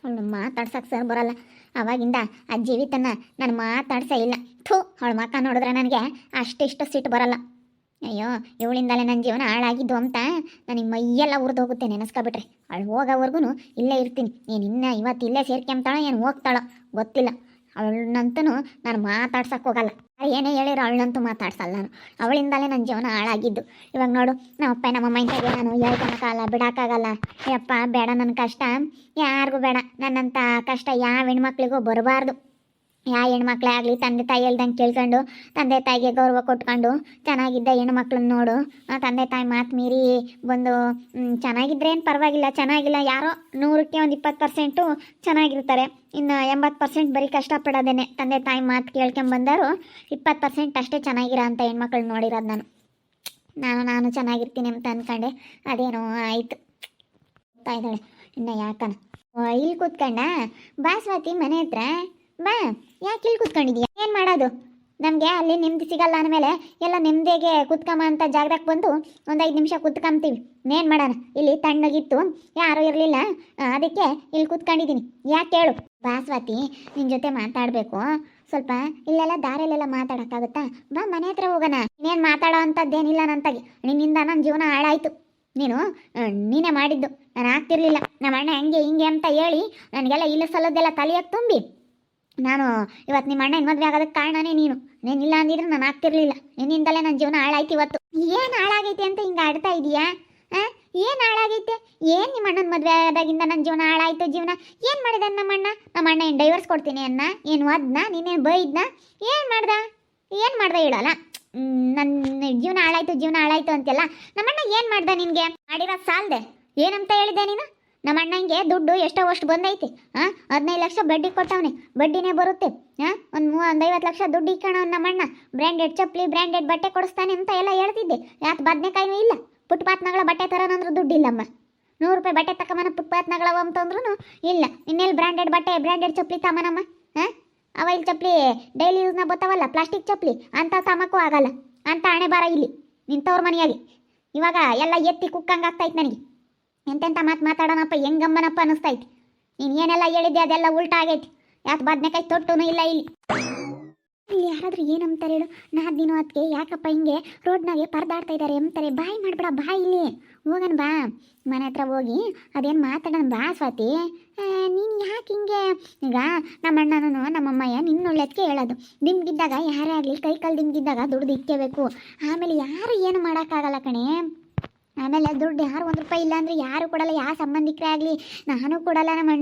ಅವಳು ಮಾತಾಡ್ಸಕ್ಕೆ ಸರ್ ಬರಲ್ಲ. ಅವಾಗಿಂದ ಆ ಜೀವಿತನ ನಾನು ಮಾತಾಡ್ಸೇ ಇಲ್ಲ. ಥೂ, ಅವಳ ಮಕ್ಕ ನೋಡಿದ್ರೆ ನನಗೆ ಅಷ್ಟಿಷ್ಟು ಸಿಟ್ಟು ಬರಲ್ಲ. ಅಯ್ಯೋ, ಇವಳಿಂದಲೇ ನನ್ನ ಜೀವನ ಹಾಳಾಗಿದ್ದು ಅಂತ ನನಗೆ ಮೈಯೆಲ್ಲ ಉರಿದೋಗುತ್ತೆ ನೆನೆಸ್ಕೊಬಿಟ್ರೆ. ಅವಳು ಹೋಗೋವರೆಗೂ ಇಲ್ಲೇ ಇರ್ತೀನಿ. ನೀನು ಇನ್ನು ಇವತ್ತು ಇಲ್ಲೇ ಸೇರ್ಕೊಂತಾಳೋ ಏನು ಹೋಗ್ತಾಳೋ ಗೊತ್ತಿಲ್ಲ. ಅವಳನ್ನಂತೂ ನಾನು ಮಾತಾಡ್ಸಕ್ಕೆ ಹೋಗಲ್ಲ. ಏನೇ ಹೇಳಿರೋ ಅವಳನ್ನಂತೂ ಮಾತಾಡ್ಸಲ್ಲ ನಾನು. ಅವಳಿಂದಲೇ ನನ್ನ ಜೀವನ ಹಾಳಾಗಿದ್ದು. ಇವಾಗ ನೋಡು, ನಮ್ಮಪ್ಪ ನಮ್ಮಮ್ಮ ಇಂತಾಗೆ ನಾನು ಹೇಳ್ಕೊಳಕ್ಕಾಗಲ್ಲ, ಬಿಡೋಕ್ಕಾಗಲ್ಲ. ಯಪ್ಪ ಬೇಡ, ನನ್ನ ಕಷ್ಟ ಯಾರಿಗೂ ಬೇಡ. ನನ್ನಂಥ ಕಷ್ಟ ಯಾವ ಹೆಣ್ಮಕ್ಳಿಗೂ ಬರಬಾರ್ದು. ಯಾವ ಹೆಣ್ಮಕ್ಳೇ ಆಗಲಿ ತಂದೆ ತಾಯಿ ಹೇಳ್ದಂಗೆ ಕೇಳ್ಕೊಂಡು, ತಂದೆ ತಾಯಿಗೆ ಗೌರವ ಕೊಟ್ಕೊಂಡು ಚೆನ್ನಾಗಿದ್ದ ಹೆಣ್ಮಕ್ಳನ್ನ ನೋಡು. ತಂದೆ ತಾಯಿ ಮಾತು ಮೀರಿ ಬಂದು ಚೆನ್ನಾಗಿದ್ರೆ ಏನು ಪರವಾಗಿಲ್ಲ, ಚೆನ್ನಾಗಿಲ್ಲ ಯಾರೋ 100ಕ್ಕೆ ಒಂದು 20% ಚೆನ್ನಾಗಿರ್ತಾರೆ. ಇನ್ನು 80% ಬರೀ ಕಷ್ಟಪಡೋದೇನೆ. ತಂದೆ ತಾಯಿ ಮಾತು ಕೇಳ್ಕೊಂಬಂದರು 20% ಅಷ್ಟೇ ಚೆನ್ನಾಗಿರೋ ಅಂಥ ಹೆಣ್ಮಕ್ಳು ನೋಡಿರೋದು ನಾನು ಚೆನ್ನಾಗಿರ್ತೀನಿ ಅಂತ ಅಂದ್ಕೊಂಡೆ. ಅದೇನೋ ಆಯಿತು. ಹೋಗ್ತಾ ಇದ್ದಾಳೆ ಇನ್ನು ಯಾಕನ. ಇಲ್ಲಿ ಕೂತ್ಕೊಂಡ ಬಾ ಸ್ವಾತಿ ಮನೆ ಹತ್ರ ಬಾ. ಯಾಕೆ ಇಲ್ಲಿ ಕೂತ್ಕೊಂಡಿದ್ಯಾ? ಏನು ಮಾಡೋದು, ನಮಗೆ ಅಲ್ಲಿ ನೆಮ್ಮದಿ ಸಿಗಲ್ಲ ಅಂದಮೇಲೆ ಎಲ್ಲ ನೆಮ್ಮದಿಗೆ ಕೂತ್ಕಮ್ಮ ಅಂತ ಜಾಗದಾಗ ಬಂದು ಒಂದು 5 ನಿಮಿಷ ಕೂತ್ಕೊಂತೀವಿ. ಏನು ಮಾಡೋಣ, ಇಲ್ಲಿ ತಣ್ಣಗಿತ್ತು, ಯಾರೂ ಇರಲಿಲ್ಲ, ಅದಕ್ಕೆ ಇಲ್ಲಿ ಕೂತ್ಕೊಂಡಿದ್ದೀನಿ. ಯಾಕೆ ಹೇಳು? ಬಾ ಸ್ವಾತಿ, ನಿನ್ನ ಜೊತೆ ಮಾತಾಡಬೇಕು ಸ್ವಲ್ಪ. ಇಲ್ಲೆಲ್ಲ ದಾರಿಯಲ್ಲೆಲ್ಲ ಮಾತಾಡೋಕ್ಕಾಗುತ್ತಾ? ಬಾ ಮನೆ ಹತ್ರ ಹೋಗೋಣ. ಇನ್ನೇನು ಮಾತಾಡೋ ಅಂಥದ್ದೇನಿಲ್ಲ ನಂತಾಗಿ. ನಿನ್ನಿಂದ ನನ್ನ ಜೀವನ ಹಾಳಾಯಿತು. ನೀನೇ ಮಾಡಿದ್ದು, ನಾನು ಆಗ್ತಿರ್ಲಿಲ್ಲ. ನಮ್ಮ ಅಣ್ಣ ಹಂಗೆ ಹಿಂಗೆ ಅಂತ ಹೇಳಿ ನನಗೆಲ್ಲ ಇಲ್ಲ ಸಲ್ಲದೆಲ್ಲ ತಲೆಯಾಗಿ ತುಂಬಿ ನಾನು ಇವತ್ತು ನಿಮ್ಮ ಅಣ್ಣನ ಮದುವೆ ಆಗೋದಕ್ಕೆ ಕಾರಣನೇ ನೀನಿಲ್ಲ ಅಂದಿದ್ರೆ ನಾನು ಆಗ್ತಿರ್ಲಿಲ್ಲ. ನಿನ್ನಿಂದಲೇ ನನ್ನ ಜೀವನ ಹಾಳಾಯ್ತು ಇವತ್ತು. ಏನು ಹಾಳಾಗೈತೆ ಅಂತ ಹಿಂಗೆ ಆಡ್ತಾ ಇದೀಯಾ? ಏನು ಹಾಳಾಗೈತೆ? ಏನು ನಿಮ್ಮ ಅಣ್ಣನ ಮದುವೆ ಆದಾಗಿಂದ ನನ್ನ ಜೀವನ ಹಾಳಾಯ್ತು? ಜೀವನ ಏನು ಮಾಡಿದ ನಮ್ಮ ಅಣ್ಣ ಏನು ಡೈವರ್ಸ್ ಕೊಡ್ತೀನಿ ಏನು ಅದನ್ನ ನೀನೇನು ಬೈದ್ನ? ಏನು ಮಾಡ್ದ ಹೇಳಲ್ಲ. ನನ್ನ ಜೀವನ ಹಾಳಾಯ್ತು ಅಂತೆಲ್ಲ. ನಮ್ಮಣ್ಣ ಏನು ಮಾಡ್ದ? ನಿನಗೆ ಮಾಡಿರೋ ಸಾಲದೆ ಏನಂತ ಹೇಳಿದೆ ನೀನು? ನಮ್ಮ ಅಣ್ಣಂಗೆ ದುಡ್ಡು ಎಷ್ಟೋ ಅಷ್ಟು ಬಂದೈತಿ. 15 ಲಕ್ಷ ಬಡ್ಡಿ ಕೊಟ್ಟವನೆ, ಬಡ್ಡಿನೇ ಬರುತ್ತೆ. ಒಂದು 50 ಲಕ್ಷ ದುಡ್ಡು ಇಕ್ಕೋಣವ್ ನಮ್ಮಣ್ಣ. ಬ್ರ್ಯಾಂಡೆಡ್ ಚಪ್ಪಲಿ, ಬ್ರ್ಯಾಂಡೆಡ್ ಬಟ್ಟೆ ಕೊಡಿಸ್ತಾನೆ ಅಂತ ಎಲ್ಲ ಹೇಳ್ತಿದ್ದೆ. ಯಾಕೆ ಬದನೆಕಾಯಿನೂ ಇಲ್ಲ. ಫುಟ್ಪಾತ್ನಗಳ ಬಟ್ಟೆ ತರೋನಂದ್ರೂ ದುಡ್ಡಿಲ್ಲಮ್ಮ. 100 ರೂಪಾಯಿ ಬಟ್ಟೆ ತಗೊಂಬನ ಫುಟ್ಪಾತ್ನಗಳವ ಅಂತಂದ್ರೂ ಇಲ್ಲ. ಇನ್ನೆಲ್ಲಿ ಬ್ರ್ಯಾಂಡೆಡ್ ಬಟ್ಟೆ, ಬ್ರ್ಯಾಂಡೆಡ್ ಚಪ್ಪಲಿ ತಮ್ಮನಮ್ಮ? ಅವೈಲ್ ಚಪ್ಪಲಿ ಡೈಲಿ ಯೂಸ್ನ ಬರ್ತಾವಲ್ಲ, ಪ್ಲಾಸ್ಟಿಕ್ ಚಪ್ಪಲಿ ಅಂತ ತಮಕ್ಕೂ ಆಗಲ್ಲ ಅಂತ ಹಣೆ ಬಾರ ಇಲ್ಲಿ ನಿಂತವ್ರ ಮನೆಯಾಗಿ. ಇವಾಗ ಎಲ್ಲ ಎತ್ತಿ ಕುಕ್ಕಂಗೆ ಆಗ್ತೈತೆ ನನಗೆ. ಎಂತೆಂಥ ಮಾತಾಡೋಣಪ್ಪ, ಹೆಂಗಮ್ಮನಪ್ಪ ಅನ್ನಿಸ್ತೈತಿ. ನೀನು ಏನೆಲ್ಲ ಹೇಳಿದ್ದೆ ಅದೆಲ್ಲ ಉಲ್ಟಾ ಆಗೈತಿ. ಯಾಕೆ ಬದನೆಕಾಯಿ ತೊಟ್ಟೂ ಇಲ್ಲ ಇಲ್ಲಿ ಯಾರಾದ್ರೂ ಏನಂತಾರೆ ಹೇಳು? ದಿನ ಅದಕ್ಕೆ ಯಾಕಪ್ಪ ಹಿಂಗೆ ರೋಡ್ನಾಗೆ ಪರದಾಡ್ತಾ ಇದ್ದಾರೆ ಅಂತಾರೆ. ಬಾಯಿ ಮಾಡ್ಬೇಡ, ಬಾ ಇಲ್ಲಿ ಹೋಗೋಣ, ಬಾ ಮನೆ ಹತ್ರ ಹೋಗಿ ಅದೇನು ಮಾತಾಡೋಣ. ಬಾ ಸ್ವಾತಿ, ನೀನು ಯಾಕೆ ಹಿಂಗೆ? ಈಗ ನಮ್ಮ ಅಣ್ಣನೂ ನಮ್ಮಮ್ಮಯ್ಯ ನಿನ್ನ ಒಳ್ಳೆದಕ್ಕೆ ಹೇಳೋದು. ದಿಂಗಿದ್ದಾಗ ಯಾರೇ ಆಗಲಿ ಕೈ ಕಾಲು ದಿಂಗಿದ್ದಾಗ ದುಡ್ದು ಇಕ್ಕೇಬೇಕು. ಆಮೇಲೆ ಯಾರು ಏನು ಮಾಡೋಕ್ಕಾಗಲ್ಲ ಕಣೆ. ಆಮೇಲೆ ದುಡ್ಡು ಯಾರು 1 ರೂಪಾಯಿ ಇಲ್ಲ ಅಂದರೆ ಯಾರು ಕೊಡಲ್ಲ. ಯಾವ ಸಂಬಂಧಿಕರೇ ಆಗಲಿ ನಾನು ಕೊಡಲ್ಲ. ನಮ್ಮ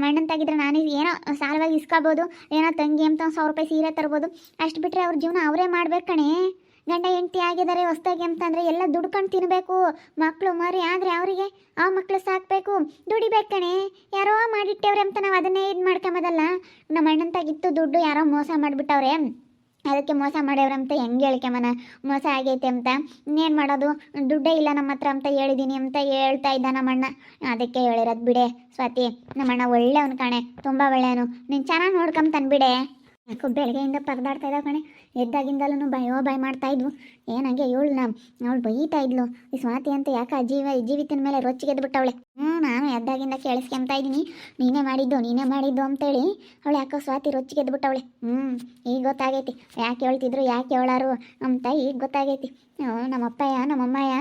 ಅಣ್ಣನ ತೆಗಿದ್ರೆ ನಾನು ಏನೋ ಸಾಲವಾಗಿ ಇಸ್ಕೋಬೋದು. ಏನೋ ತಂಗಿ ಅಂತ 1,000 ರೂಪಾಯಿ ಸೀರೆ ತರ್ಬೋದು. ಅಷ್ಟು ಬಿಟ್ಟರೆ ಅವ್ರ ಜೀವನ ಅವರೇ ಮಾಡ್ಬೇಕು ಕಣೆ. ಗಂಡ ಹೆಂಡತಿ ಆಗಿದ್ದಾರೆ ಹೊಸ್ದಾಗಿ ಅಂತಂದರೆ ಎಲ್ಲ ದುಡ್ಕೊಂಡು ತಿನ್ನಬೇಕು. ಮಕ್ಕಳು ಮರಿ ಆದರೆ ಅವರಿಗೆ ಆ ಮಕ್ಕಳು ಸಾಕಬೇಕು, ದುಡಿಬೇಕು ಕಣೆ. ಯಾರೋ ಮಾಡಿಟ್ಟವ್ರೆ ಅಂತ ನಾವು ಅದನ್ನೇ ಇದು ಮಾಡ್ಕೊಂಬೋದಲ್ಲ. ನಮ್ಮ ಅಣ್ಣನ ತೆಗಿತ್ತು ದುಡ್ಡು ಯಾರೋ ಮೋಸ ಮಾಡಿಬಿಟ್ಟವ್ರೆ, ಅದಕ್ಕೆ ಮೋಸ ಮಾಡ್ಯವ್ರಂತ ಹೆಂಗೆ ಹೇಳ್ಕೊಂಬನ? ಮೋಸ ಆಗೈತೆ ಅಂತ ಇನ್ನೇನು ಮಾಡೋದು? ದುಡ್ಡೇ ಇಲ್ಲ ನಮ್ಮ ಹತ್ರ ಅಂತ ಹೇಳಿದ್ದೀನಿ ಅಂತ ಹೇಳ್ತಾ ಇದ್ದ ನಮ್ಮಣ್ಣ. ಅದಕ್ಕೆ ಹೇಳಿರೋದು. ಬಿಡೆ ಸ್ವಾತಿ, ನಮ್ಮಣ್ಣ ಒಳ್ಳೆಯವನು ಕಣೆ, ತುಂಬ ಒಳ್ಳೆಯವನು. ನೀನು ಚೆನ್ನಾಗಿ ನೋಡ್ಕೊಂತಾನೆ ಬಿಡೆ. ಯಾಕೋ ಬೆಳಗ್ಗೆಯಿಂದ ಪರದಾಡ್ತಾ ಇದ್ದಾವೆ ಕಣೆ. ಎದ್ದಾಗಿಂದಲೂ ಭಯ ಮಾಡ್ತಾಯಿದ್ವು. ಏನಂಗೆ ಅವಳು ಬೈತಾ ಇದ್ಲು. ಈ ಸ್ವಾತಿ ಅಂತ ಯಾಕೆ ಜೀವಿತನ ಮೇಲೆ ರೊಚ್ಚಿಗೆದ್ದು ಬಿಟ್ಟವಳೆ. ನಾನು ಎದ್ದಾಗಿಂದ ಕೇಳಿಸ್ಕೊಂತ ಇದ್ದೀನಿ, ನೀನೇ ಮಾಡಿದ್ದು ಅಂತೇಳಿ ಅವಳು ಯಾಕೋ ಸ್ವಾತಿ ರೊಚ್ಚಿಗೆದ್ದು ಬಿಟ್ಟವಳೆ. ಈಗ ಗೊತ್ತಾಗೈತಿ ಯಾಕೆ ಹೇಳ್ತಿದ್ರು, ಯಾಕೆ ಹೇಳಾರು ಅಂತ ಈಗ ಗೊತ್ತಾಗೈತಿ. ನಮ್ಮಪ್ಪಯ್ಯ ನಮ್ಮಮ್ಮಯ್ಯ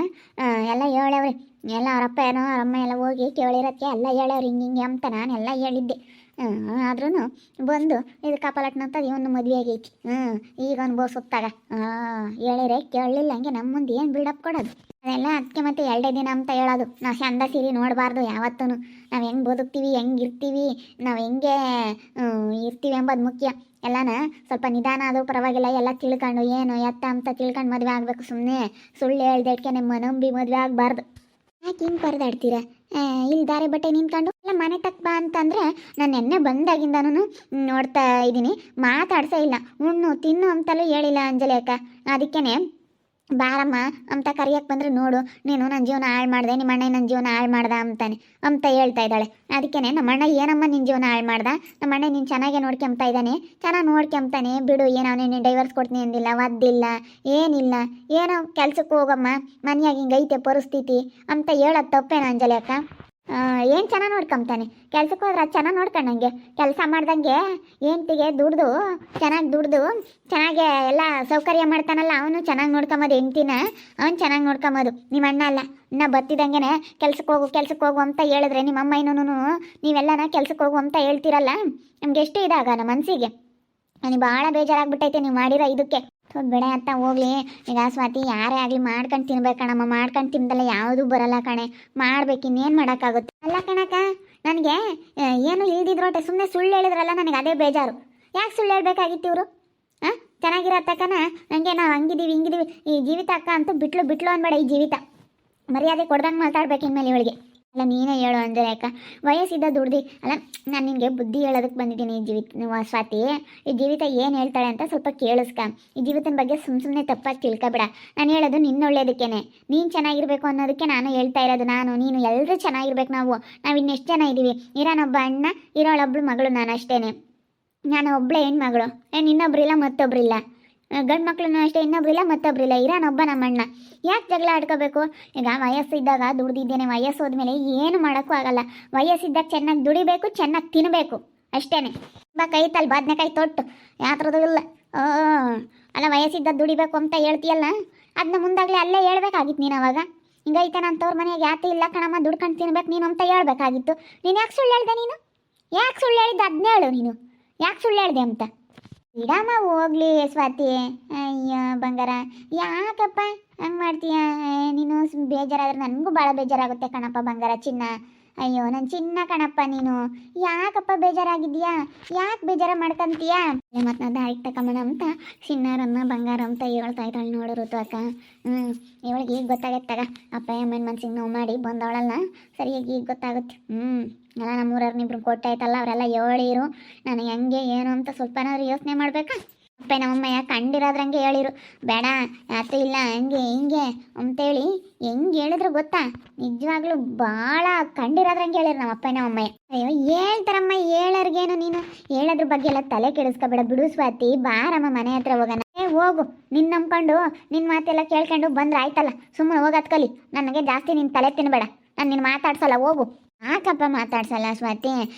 ಎಲ್ಲ ಹೇಳವ್ರಿ. ಎಲ್ಲ ಅವರಪ್ಪಯ್ಯನೋ ಅವರಮ್ಮ ಎಲ್ಲ ಹೋಗಿ ಕೇಳಿರೋದಕ್ಕೆ ಎಲ್ಲ ಹೇಳವ್ರಿ ಹಿಂಗೆ ಅಂತ ನಾನೆಲ್ಲ ಹೇಳಿದ್ದೆ. ಆದ್ರೂ ಬಂದು ಇದು ಕಪಾಲಟ್ನಂತ ಇವನು ಮದುವೆ ಆಗೈತಿ. ಈಗ ಅನುಭವಿಸುತ್ತಾಗ ಹೇಳಿರೆ ಕೇಳಲಿಲ್ಲ. ಹಂಗೆ ನಮ್ಮ ಮುಂದೆ ಏನು ಬಿಲ್ಡಪ್ ಕೊಡೋದು? ಅದೆಲ್ಲ ಅದಕ್ಕೆ ಮತ್ತೆ 2 ದಿನ ಅಂತ ಹೇಳೋದು. ನಾವು ಚಂದ ಸೀರೆ ನೋಡಬಾರ್ದು ಯಾವತ್ತೂ. ನಾವು ಹೆಂಗೆ ಬದುಕ್ತೀವಿ, ಹೆಂಗೆ ಇರ್ತೀವಿ, ನಾವು ಹೆಂಗೆ ಇರ್ತೀವಿ ಎಂಬುದು ಮುಖ್ಯ. ಎಲ್ಲನ ಸ್ವಲ್ಪ ನಿಧಾನ ಆದರೂ ಪರವಾಗಿಲ್ಲ. ಎಲ್ಲ ತಿಳ್ಕೊಂಡು ಏನು ಎತ್ತ ಅಂತ ತಿಳ್ಕೊಂಡು ಮದುವೆ ಆಗಬೇಕು. ಸುಮ್ಮನೆ ಸುಳ್ಳು ಹೇಳ್ದಕ್ಕೆ ನಿಮ್ಮ ನಂಬಿ ಮದುವೆ ಆಗಬಾರ್ದು. ಯಾಕೆ ಹಿಂಗೆ ಪರದಾಡ್ತೀರಾ? ಇಲ್ಲಿ ದಾರೆ ಬಟ್ಟೆ ನಿಂತ್ಕೊಂಡು ಎಲ್ಲ ಮನೆ ತಕ್ಕ ಬಾ ಅಂತಂದರೆ ನಾನು ಎಣ್ಣೆ ಬಂದಾಗಿಂದನೂ ನೋಡ್ತಾ ಇದ್ದೀನಿ. ಮಾತಾಡ್ಸೇ ಇಲ್ಲ. ಉಣ್ಣು ತಿನ್ನು ಅಂತಲೂ ಹೇಳಿಲ್ಲ ಅಂಜಲಿ ಅಕ್ಕ. ಅದಕ್ಕೇ ಬಾರಮ್ಮ ಅಂತ ಕರಿಯಕ್ಕೆ ಬಂದರೆ ನೋಡು ನೀನು ನನ್ನ ಜೀವನ ಹಾಳು ಮಾಡಿದೆ, ನಿಮ್ಮ ಅಣ್ಣ ನನ್ನ ಜೀವನ ಹಾಳು ಮಾಡ್ದ ಅಂತ ಹೇಳ್ತಾ ಇದ್ದಾಳೆ. ಅದಕ್ಕೇ ನಮ್ಮ ಅಣ್ಣ ಏನಮ್ಮ ನಿನ್ನ ಜೀವನ ಹಾಳು ಮಾಡ್ದ? ನಮ್ಮ ಅಣ್ಣ ನೀನು ಚೆನ್ನಾಗೇ ನೋಡ್ಕೊಂತ ಇದ್ದಾನೆ, ಚೆನ್ನಾಗಿ ನೋಡ್ಕೊಂತಾನೆ ಬಿಡು. ಏನೋ ನೀನು ಡೈವರ್ಸ್ ಕೊಡ್ತೀನಿ ಅಂದಿಲ್ಲ, ಒದ್ದಿಲ್ಲ, ಏನಿಲ್ಲ. ಏನೋ ಕೆಲ್ಸಕ್ಕೆ ಹೋಗಮ್ಮ, ಮನೆಯಾಗ ಹಿಂಗೈತೆ ಪರಿಸ್ಥಿತಿ ಅಂತ ಹೇಳೋದು ತಪ್ಪೇನ ಅಂಜಲಿ ಅಕ್ಕ? ಏನು ಚೆನ್ನಾಗಿ ನೋಡ್ಕೊಂತಾನೆ. ಕೆಲ್ಸಕ್ಕೆ ಹೋದ್ರೆ ಅದು ಚೆನ್ನಾಗಿ ನೋಡ್ಕೊಂಡಂಗೆ, ಕೆಲಸ ಮಾಡ್ದಂಗೆ ಹೆಂಡ್ತಿಗೆ ದುಡ್ದು ಚೆನ್ನಾಗಿ ಎಲ್ಲ ಸೌಕರ್ಯ ಮಾಡ್ತಾನಲ್ಲ, ಅವನು ಚೆನ್ನಾಗಿ ನೋಡ್ಕೊಂಬೋದು ಹೆಂಡ್ತಿನ. ಅವ್ನು ಚೆನ್ನಾಗಿ ನೋಡ್ಕೊಂಬೋದು. ನಿಮ್ಮ ಅಣ್ಣ ಅಲ್ಲ, ಇನ್ನ ಬತ್ತಿದಂಗೆ ಕೆಲ್ಸಕ್ಕೆ ಹೋಗು ಅಂತ ಹೇಳಿದ್ರೆ ನಿಮ್ಮಮ್ಮ ಇನ್ನೂ ನೀವೆಲ್ಲನ ಕೆಲ್ಸಕ್ಕೆ ಹೋಗು ಅಂತ ಹೇಳ್ತೀರಲ್ಲ, ನಮ್ಗೆ ಎಷ್ಟು ಇದಾಗ ನಮ್ಮ ಮನಸ್ಸಿಗೆ. ನನಗೆ ಭಾಳ ಬೇಜಾರಾಗ್ಬಿಟ್ಟೈತೆ ನೀವು ಮಾಡಿರೋ ಇದಕ್ಕೆ. ಬೇಡ ಅಂತ ಹೋಗ್ಲಿ. ಈಗ ಸ್ವಾತಿ ಯಾರೇ ಆಗಲಿ ಮಾಡ್ಕೊಂಡು ತಿನ್ಬೇಕಣಮ್ಮ, ಮಾಡ್ಕೊಂಡು ತಿಂದಲ್ಲ ಯಾವುದೂ ಬರಲ್ಲ ಕಣೆ, ಮಾಡ್ಬೇಕು, ಇನ್ನೇನು ಮಾಡೋಕ್ಕಾಗುತ್ತೆ. ಅಲ್ಲ ಕಣಕ್ಕ, ನನಗೆ ಏನು ಇಲ್ದಿದ್ರೋಟೆ ಸುಮ್ಮನೆ ಸುಳ್ಳು ಹೇಳಿದ್ರಲ್ಲ, ನನಗೆ ಅದೇ ಬೇಜಾರು. ಯಾಕೆ ಸುಳ್ಳು ಹೇಳ್ಬೇಕಾಗಿತ್ತು ಇವರು? ಹಾಂ, ಚೆನ್ನಾಗಿರೋ ತಕ್ಕನ ನನಗೆ ನಾವು ಹಂಗಿದ್ದೀವಿ ಹಿಂಗಿದ್ದೀವಿ, ಈ ಜೀವಿತ ಅಕ್ಕ ಅಂತೂ ಬಿಟ್ಲು ಅನ್ಬೇಡ. ಈ ಜೀವಿತ ಮರ್ಯಾದೆ ಕೊಡ್ದಂಗೆ ಮಾತಾಡ್ಬೇಕು ಇನ್ಮೇಲೆ ಇವಳಿಗೆ. ಅಲ್ಲ ನೀನೇ ಹೇಳು ಅಂದರೆ ಅಕ್ಕ, ವಯಸ್ಸಿದ್ದ ದುಡ್ದು ಅಲ್ಲ, ನಾನು ನಿನಗೆ ಬುದ್ಧಿ ಹೇಳೋದಕ್ಕೆ ಬಂದಿದ್ದೀನಿ. ಸ್ವಾತಿ, ಈ ಜೀವಿತ ಏನು ಹೇಳ್ತಾಳೆ ಅಂತ ಸ್ವಲ್ಪ ಕೇಳಿಸ್ಕ. ಈ ಜೀವಿತನ ಬಗ್ಗೆ ಸುಮ್ಮನೆ ತಪ್ಪಾಗಿ ತಿಳ್ಕೊಬೇಡ. ನಾನು ಹೇಳೋದು ನಿನ್ನ ಒಳ್ಳೇದಕ್ಕೇನೆ, ನೀನು ಚೆನ್ನಾಗಿರ್ಬೇಕು ಅನ್ನೋದಕ್ಕೆ ನಾನು ಹೇಳ್ತಾ ಇರೋದು. ನೀನು ಎಲ್ಲರೂ ಚೆನ್ನಾಗಿರ್ಬೇಕು. ನಾವು ಇನ್ನೆಷ್ಟು ಜನ ಇದ್ದೀವಿ, ಇರೋನೊಬ್ಬ ಅಣ್ಣ, ಇರೋಳೊಬ್ಳು ಮಗಳು, ನಾನು ಅಷ್ಟೇನೆ. ನಾನು ಒಬ್ಬಳೇ ಹೆಣ್ಮಗಳು, ಇನ್ನೊಬ್ರಿಲ್ಲ ಮತ್ತೊಬ್ರಿಲ್ಲ. ಗಂಡು ಮಕ್ಳನ್ನೂ ಅಷ್ಟೇ, ಇನ್ನೊಬ್ರಿಲ್ಲ ಮತ್ತೊಬ್ರಿಲ್ಲ, ಇರೋನೊಬ್ಬ ನಮ್ಮಣ್ಣ. ಯಾಕೆ ಜಗಳ ಆಡ್ಕೋಬೇಕು? ಈಗ ವಯಸ್ಸಿದ್ದಾಗ ದುಡ್ದಿದ್ದೇನೆ, ವಯಸ್ಸು ಹೋದ್ಮೇಲೆ ಏನು ಮಾಡೋಕ್ಕೂ ಆಗಲ್ಲ. ವಯಸ್ಸಿದ್ದಾಗ ಚೆನ್ನಾಗಿ ದುಡಿಬೇಕು, ಚೆನ್ನಾಗಿ ತಿನ್ನಬೇಕು, ಅಷ್ಟೇ. ಕೈತಲ್ಲಿ ಬದನೆಕಾಯಿ ತೊಟ್ಟು ಯಾತ್ರದ್ದು ಇಲ್ಲ. ಅಲ್ಲ, ವಯಸ್ಸಿದ್ದಾಗ ದುಡಿಬೇಕು ಅಂತ ಹೇಳ್ತೀಯಲ್ಲ, ಅದನ್ನ ಮುಂದಾಗಲೇ ಅಲ್ಲೇ ಹೇಳ್ಬೇಕಾಗಿತ್ತು ನೀನು. ಅವಾಗ ಹಿಂಗೈತೆ ನಂತವ್ರ ಮನೆಯಾಗ ಯಾತಿ ಇಲ್ಲ ಕಣಮ್ಮ, ದುಡ್ಕೊಂಡು ತಿನ್ಬೇಕು ನೀನು ಅಂತ ಹೇಳ್ಬೇಕಾಗಿತ್ತು. ನೀನು ಯಾಕೆ ಸುಳ್ಳು ಹೇಳ್ದೆ? ಯಾಕೆ ಸುಳ್ಳು ಹೇಳಿದ್ದೆ ಅದನ್ನ ಹೇಳು. ನೀನು ಯಾಕೆ ಸುಳ್ಳು ಹೇಳ್ದೆ ಅಂತ. ಇಡಮ್ಮ ಹೋಗ್ಲಿ ಸ್ವಾತಿ. ಅಯ್ಯೋ ಬಂಗಾರ, ಯಾಕಪ್ಪ ಹಂಗೆ ಮಾಡ್ತೀಯ ನೀನು? ಬೇಜಾರಾದ್ರೆ ನನಗೂ ಭಾಳ ಬೇಜಾರಾಗುತ್ತೆ ಕಣಪ್ಪ ಬಂಗಾರ, ಚಿನ್ನ. ಅಯ್ಯೋ ನನ್ನ ಚಿನ್ನ ಕಣಪ್ಪ ನೀನು. ಯಾಕಪ್ಪ ಬೇಜಾರಾಗಿದ್ದೀಯಾ? ಯಾಕೆ ಬೇಜಾರ ಮಾಡ್ಕೊಂತೀಯ? ಮತ್ತು ನಾನು ದಾರಿಗೆ ತಗೊಂಬಣ ಅಂತ ಚಿನ್ನಾರನ್ನ ಬಂಗಾರ ಅಂತ ಹೇಳ್ತಾ ಇದ್ದಾಳೆ ನೋಡು ಋತು ಅಕ್ಕ. ಇವಳಿಗೆ ಈಗ ಗೊತ್ತಾಗತ್ತಾಗ, ಅಪ್ಪ ಅಮ್ಮನ ಮನ್ಸಿಗೆ ನೋವು ಮಾಡಿ ಬಂದವಳಲ್ಲ, ಸರಿಯಾಗಿ ಈಗ ಗೊತ್ತಾಗುತ್ತೆ. ಎಲ್ಲ ನಮ್ಮೂರವ್ರನ್ನಿಬ್ರು ಕೊಟ್ಟಾಯ್ತಲ್ಲ, ಅವರೆಲ್ಲ ಹೇಳಿರು ನನಗೆ ಹೆಂಗೆ ಏನು ಅಂತ ಸ್ವಲ್ಪನಾದ್ರು ಯೋಚನೆ ಮಾಡ್ಬೇಕಾ. ಅಪ್ಪ ನಮ್ಮಮ್ಮ ಕಂಡಿರೋದ್ರಂಗೆ ಹೇಳಿರು, ಬೇಡ ಯಾತು ಇಲ್ಲ ಹಂಗೆ ಹಿಂಗೆ ಅಂತೇಳಿ ಹೆಂಗೆ ಹೇಳಿದ್ರು ಗೊತ್ತಾ, ನಿಜವಾಗ್ಲೂ ಭಾಳ ಕಂಡಿರೋದ್ರಂಗೆ ಹೇಳಿರು ನಮ್ಮ ಅಪ್ಪ ನಮ್ಮಮ್ಮಯ್ಯ. ಅಯ್ಯೋ ಹೇಳ್ತಾರಮ್ಮ, ಹೇಳೋರ್ಗೇನು ನೀನು ಹೇಳೋದ್ರ ಬಗ್ಗೆ ಎಲ್ಲ ತಲೆ ಕೆಡಿಸ್ಕೊಬೇಡ ಬಿಡು ಸ್ವಾತಿ. ಬಾರಮ್ಮ ಮನೆ ಹತ್ರ ಹೋಗೋಣ. ಹೋಗು, ನಿನ್ನ ನಂಬ್ಕೊಂಡು ನಿನ್ನ ಮಾತೆಲ್ಲ ಕೇಳ್ಕೊಂಡು ಬಂದ್ರೆ ಆಯ್ತಲ್ಲ, ಸುಮ್ಮನೆ ಹೋಗೋದು ಕಲಿ. ನನಗೆ ಜಾಸ್ತಿ ನಿನ್ನ ತಲೆ ತಿನ್ನಬೇಡ, ನಾನು ನಿನ್ನ ಮಾತಾಡ್ಸಲ್ಲ, ಹೋಗು. ಯಾಕಪ್ಪ ಮಾತಾಡ್ಸಲ್ಲ ಸ್ವಾತಿ?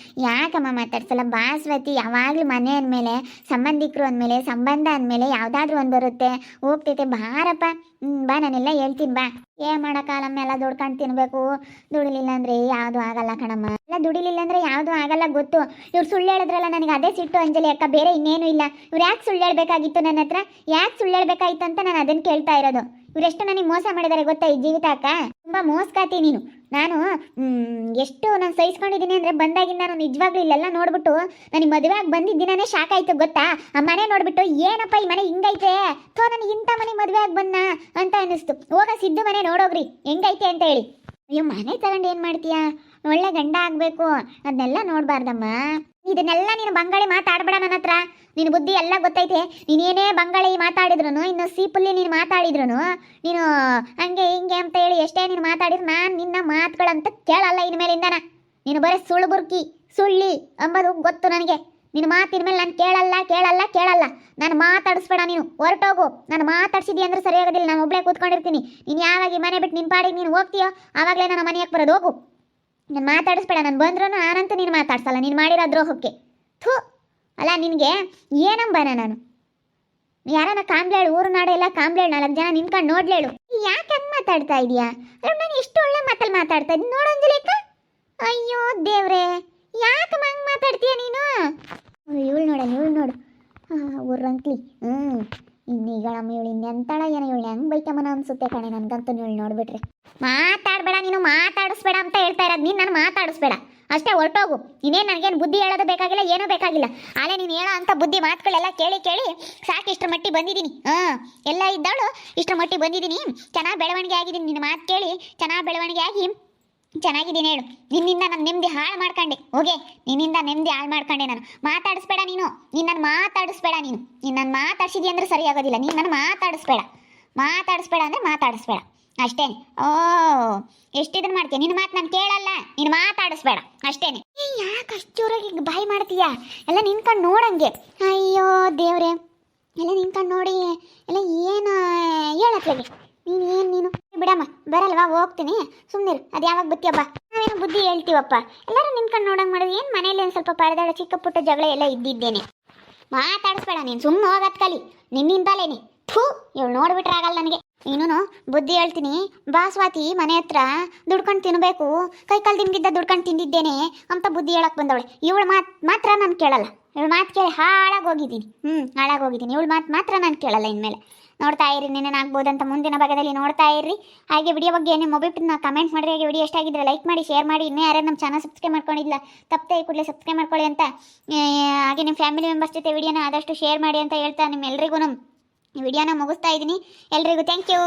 ಯಾಕಮ್ಮ ಮಾತಾಡ್ಸಲ್ಲ? ಬಾ ಸ್ವಾತಿ, ಯಾವಾಗಲೂ ಮನೆ ಅಂದಮೇಲೆ ಸಂಬಂಧಿಕರು ಅಂದಮೇಲೆ ಸಂಬಂಧ ಅಂದಮೇಲೆ ಯಾವುದಾದ್ರೂ ಒಂದು ಬರುತ್ತೆ, ಹೋಗ್ತೈತೆ. ಬಾರಪ್ಪ, ಬಾ, ನಾನೆಲ್ಲ ಹೇಳ್ತೀನಿ ಬಾ. ಏನು ಮಾಡೋಕ್ಕಾಗಲ್ಲ, ಎಲ್ಲ ದುಡ್ಕೊಂಡು ತಿನ್ನಬೇಕು. ದುಡಿಲಿಲ್ಲ ಅಂದರೆ ಯಾವುದೂ ಆಗಲ್ಲ ಕಣಮ್ಮ. ಎಲ್ಲ ದುಡಿಲಿಲ್ಲ ಅಂದರೆ ಯಾವುದೂ ಆಗಲ್ಲ ಗೊತ್ತು. ಇವ್ರು ಸುಳ್ಳು ಹೇಳಿದ್ರಲ್ಲ, ನನಗೆ ಅದೇ ಸಿಟ್ಟು ಅಂಜಲಿ ಅಕ್ಕ, ಬೇರೆ ಇನ್ನೇನು ಇಲ್ಲ. ಇವ್ರು ಯಾಕೆ ಸುಳ್ಳು ಹೇಳಬೇಕಾಗಿತ್ತು ನನ್ನ ಹತ್ರ? ಯಾಕೆ ಸುಳ್ಳು ಹೇಳಬೇಕಾಗಿತ್ತು ಅಂತ ನಾನು ಅದನ್ನು ಕೇಳ್ತಾ ಇರೋದು. ಇವರೆಷ್ಟು ನನಗೆ ಮೋಸ ಮಾಡಿದ್ದಾರೆ ಗೊತ್ತಾ ಈ ಜೀವಿತ ಅಕ್ಕ? ತುಂಬ ಮೋಸ್ಕಾತಿ ನೀನು. ನಾನು ಎಷ್ಟು ನಾನು ಸಹಿಸ್ಕೊಂಡಿದ್ದೀನಿ ಅಂದರೆ ಬಂದಾಗಿಂದ ನಾನು ನಿಜವಾಗ್ಲೂ ಇಲ್ಲೆಲ್ಲ ನೋಡ್ಬಿಟ್ಟು ನನಗೆ ಮದುವೆ ಆಗಿ ಬಂದಿದ್ದಿನೇ ಶಾಕ್ ಆಯಿತು ಗೊತ್ತಾ. ಆ ಮನೆ ನೋಡ್ಬಿಟ್ಟು ಏನಪ್ಪ ಈ ಮನೆ ಹಿಂಗೈತೆ, ನನಗೆ ಇಂಥ ಮನೆ ಮದುವೆ ಆಗಿ ಬಂದ ಅಂತ ಅನ್ನಿಸ್ತು. ಹೋಗ ಸಿದ್ದು ಮನೆ ನೋಡೋಗ್ರಿ ಹೆಂಗೈತೆ ಅಂತ ಹೇಳಿ. ಅಯ್ಯೋ ಮನೆ ತಗೊಂಡು ಏನು ಮಾಡ್ತೀಯಾ? ಒಳ್ಳೆ ಗಂಡ ಆಗಬೇಕು, ಅದನ್ನೆಲ್ಲ ನೋಡಬಾರ್ದಮ್ಮ. ಇದನ್ನೆಲ್ಲ ನೀನು ಬಂಗಾಳಿ ಮಾತಾಡಬೇಡ ನನ್ನ ಹತ್ರ. ನಿನ್ನ ಬುದ್ಧಿ ಎಲ್ಲ ಗೊತ್ತೈತೆ. ನೀನೇನೇ ಬಂಗಾಳಿ ಮಾತಾಡಿದ್ರು, ಇನ್ನು ಸೀಪುಲ್ಲಿ ನೀನು ಮಾತಾಡಿದ್ರು, ನೀನು ಹಂಗೆ ಹಿಂಗೆ ಅಂತ ಹೇಳಿ ಎಷ್ಟೇ ನೀನು ಮಾತಾಡಿದ್ರು ನಾನು ನಿನ್ನ ಮಾತುಗಳಂತ ಕೇಳಲ್ಲ ಇನ್ಮೇಲಿಂದನ. ನೀನು ಬರೀ ಸುಳ್ಳಿ ಅಂಬದು ಗೊತ್ತು ನನಗೆ. ನಿನ್ನ ಮಾತಿನ ಮೇಲೆ ನಾನು ಕೇಳಲ್ಲ. ನಾನು ಮಾತಾಡಿಸ್ಬೇಡ, ನೀನು ಹೊರಟೋಗು. ನಾನು ಮಾತಾಡ್ಸಿದ್ದಿ ಅಂದ್ರೆ ಸರಿಯಾಗೋದಿಲ್ಲ, ನಾನು ಒಬ್ಬಳೇ ಕೂತ್ಕೊಂಡಿರ್ತೀನಿ. ನೀನು ಯಾವಾಗ ಮನೆ ಬಿಟ್ಟು ನಿನ್ನ ಪಾಡಿಗೆ ನೀನು ಹೋಗ್ತೀಯೋ ಆವಾಗಲೇ ನನ್ನ ಮನೆಯಾಗ ಬರೋದು. ಹೋಗು, ನಾನು ಮಾತಾಡಿಸ್ಬೇಡ. ನಾನು ಬಂದ್ರೂ ನಾನಂತೂ ನೀನು ಮಾತಾಡ್ಸಲ್ಲ, ನೀನು ಮಾಡಿರೋ ದ್ರೋಹಕ್ಕೆ. ಅಲ್ಲ ನಿನಗೆ ಏನಂಬಾನ ನಾನು? ಯಾರನ್ನ ಕಾಂಬ್ಲೇಳು, ಊರು ನಾಡೆಲ್ಲ ಕಾಂಬ್ಲೇಳು, 4 ಜನ ನಿನ್ಕೊಂಡು ನೋಡ್ಲೇಳು. ಯಾಕೆ ಹಂಗೆ ಮಾತಾಡ್ತಾ ಇದೀಯಾ? ನಾನು ಎಷ್ಟು ಒಳ್ಳೆ ಮಾತಲ್ಲಿ ಮಾತಾಡ್ತಾ ಇದ್ದೀನಿ ನೋಡಂಜಲೇಕ. ಅಯ್ಯೋ ದೇವ್ರೆ, ಯಾಕೆ ಹಂಗೆ ಮಾತಾಡ್ತೀಯ ನೀನು? ಇವಳು ನೋಡು ಊರಂಕ್ಲಿ. ಇನ್ನೀಗಳಮ್ಮ ಇವಳು ಇನ್ನೆಂತಾಳ ಏನೋ, ಇವಳು ಹೆಂಗೆ ಬೈಕಮ್ಮನ ಅನ್ಸುತ್ತೆ ಕಣೆ ನನಗಂತೂ. ಇವಳು ನೋಡ್ಬಿಟ್ರೆ ಮಾತಾಡಬೇಡ, ನೀನು ಮಾತಾಡಿಸ್ಬೇಡ ಅಂತ ಹೇಳ್ತಾ ಇರೋದು. ನೀನು ನಾನು ಮಾತಾಡಿಸ್ಬೇಡ ಅಷ್ಟೇ, ಹೊರಟೋಗು. ನೀನೇನು ನನಗೇನು ಬುದ್ಧಿ ಹೇಳೋದು ಬೇಕಾಗಿಲ್ಲ, ಏನೂ ಬೇಕಾಗಿಲ್ಲ. ಆಲೇ ನೀನು ಹೇಳೋ ಅಂಥ ಬುದ್ಧಿ ಮಾತುಗಳೆಲ್ಲ ಕೇಳಿ ಸಾಕು ಇಷ್ಟರ ಮಟ್ಟಿಗೆ ಬಂದಿದ್ದೀನಿ. ಎಲ್ಲ ಇದ್ದವಳು ಇಷ್ಟರ ಮಟ್ಟಿಗೆ ಬಂದಿದ್ದೀನಿ. ಚೆನ್ನಾಗಿ ಬೆಳವಣಿಗೆ ಆಗಿದ್ದೀನಿ, ನಿನ್ನ ಮಾತು ಕೇಳಿ ಚೆನ್ನಾಗಿ ಬೆಳವಣಿಗೆ ಆಗಿ ಚೆನ್ನಾಗಿದ್ದೀನಿ. ಹೇಳು, ನಿನ್ನಿಂದ ನಾನು ನೆಮ್ಮದಿ ಹಾಳು ಮಾಡ್ಕೊಂಡೆ. ಹೋಗೆ, ನಿನ್ನಿಂದ ನೆಮ್ಮದಿ ಹಾಳು ಮಾಡ್ಕೊಂಡೆ ನಾನು. ಮಾತಾಡಿಸ್ಬೇಡ ನೀನು ನನ್ನ ಮಾತಾಡಿಸ್ಬೇಡ. ನೀನು ನನ್ನ ಮಾತಾಡ್ಸಿದಿ ಅಂದರೆ ಸರಿಯಾಗೋದಿಲ್ಲ. ನೀನು ನನ್ನ ಮಾತಾಡಿಸ್ಬೇಡ ಅಂದರೆ ಮಾತಾಡಿಸ್ಬೇಡ ಅಷ್ಟೇ. ಎಷ್ಟಿದನ್ನು ಮಾಡ್ತೀಯ? ನಿನ್ನ ಮಾತು ನಾನು ಕೇಳಲ್ಲ, ನೀನು ಮಾತಾಡಿಸ್ಬೇಡ ಅಷ್ಟೇನೆ. ಯಾಕೆ ಅಷ್ಟು ಜೋರಾಗಿ ಬಾಯಿ ಮಾಡ್ತೀಯಾ? ಎಲ್ಲ ನಿನ್ಕೊಂಡು ನೋಡಂಗೆ. ಅಯ್ಯೋ ದೇವ್ರೆ, ಎಲ್ಲ ನಿನ್ಕೊಂಡು ನೋಡಿ ಎಲ್ಲ ಏನು ಹೇಳತ್ಲಾಗೆ ನೀನು ಬಿಡಮ್ಮ, ಬರಲ್ವಾ ಹೋಗ್ತೀನಿ, ಸುಮ್ಮನಿರು. ಅದು ಯಾವಾಗ ಬತ್ತೀಯಪ್ಪ, ನಾವೇನೋ ಬುದ್ಧಿ ಹೇಳ್ತೀವಪ್ಪ. ಎಲ್ಲರೂ ನಿನ್ಕೊಂಡು ನೋಡಂಗೆ ಮಾಡೋದು ಏನು? ಮನೇಲಿ ಒಂದು ಸ್ವಲ್ಪ ಪರದಾಡ ಚಿಕ್ಕ ಪುಟ್ಟ ಜಗಳ ಎಲ್ಲ ಇದ್ದಿದ್ದೇನೆ. ಮಾತಾಡಿಸ್ಬೇಡ ನೀನು, ಸುಮ್ಮನೆ ಹೋಗತ್ ಕಲಿ ನಿನ್ನಿಂದಲೇನೆ. ಥೂ, ಇವಳು ನೋಡ್ಬಿಟ್ರೆ ಆಗಲ್ಲ ನನಗೆ. ಇನ್ನೂ ಬುದ್ಧಿ ಹೇಳ್ತೀನಿ ಬಾ ಸ್ವಾತಿ, ಮನೆ ಹತ್ರ ದುಡ್ಕೊಂಡು ತಿನ್ನಬೇಕು, ಕೈ ಕಾಲು ದಿಂಬಿದ್ದ ದುಡ್ಕೊಂಡು ತಿಂದಿದ್ದೇನೆ ಅಂತ ಬುದ್ಧಿ ಹೇಳಕ್ಕೆ ಬಂದವಳೆ. ಇವಳು ಮಾತ್ರ ನಾನು ಕೇಳಲ್ಲ. ಇವಳು ಮಾತು ಕೇಳಿ ಹಾಳಾಗೋಗಿದ್ದೀನಿ. ಹಾಳಾಗೋಗಿದ್ದೀನಿ. ಇವಳು ಮಾತ್ರ ನಾನು ಕೇಳಲ್ಲ ಇನ್ಮೇಲೆ. ನೋಡ್ತಾ ಇರಿ, ಆಗ್ಬೋದಂತ ಮುಂದಿನ ಭಾಗದಲ್ಲಿ ನೋಡ್ತಾ ಇರ್ರಿ. ಹಾಗೆ ವಿಡಿಯೋ ಬಗ್ಗೆ ಏನೇ ಮೊಬೈಲ್ನ ಕಮೆಂಟ್ ಮಾಡಿರಿ. ಹಾಗೆ ವಿಡಿಯೋ ಎಷ್ಟಾಗಿದ್ರೆ ಲೈಕ್ ಮಾಡಿ, ಶೇರ್ ಮಾಡಿ. ಇನ್ನೂ ಯಾರು ನಮ್ಮ ಚಾನಲ್ ಸಬ್ಸ್ಕ್ರೈಬ್ ಮಾಡ್ಕೊಂಡಿಲ್ಲ ತಪ್ಪದೆ ಈ ಕೂಡಲೇ ಸಬ್ಸ್ಕ್ರೈಬ್ ಮಾಡ್ಕೊಳ್ಳಿ ಅಂತ, ಹಾಗೆ ನಿಮ್ಮ ಫ್ಯಾಮಿಲಿ ಮೆಂಬರ್ಸ್ ಜೊತೆ ವಿಡಿಯೋನ ಆದಷ್ಟು ಶೇರ್ ಮಾಡಿ ಅಂತ ಹೇಳ್ತಾ ನಿಮ್ಮೆಲ್ಲರಿಗೂ ವಿಡಿಯೋನ ಮುಗಿಸ್ತಾ ಇದ್ದೀನಿ. ಎಲ್ರಿಗೂ ಥ್ಯಾಂಕ್ ಯು.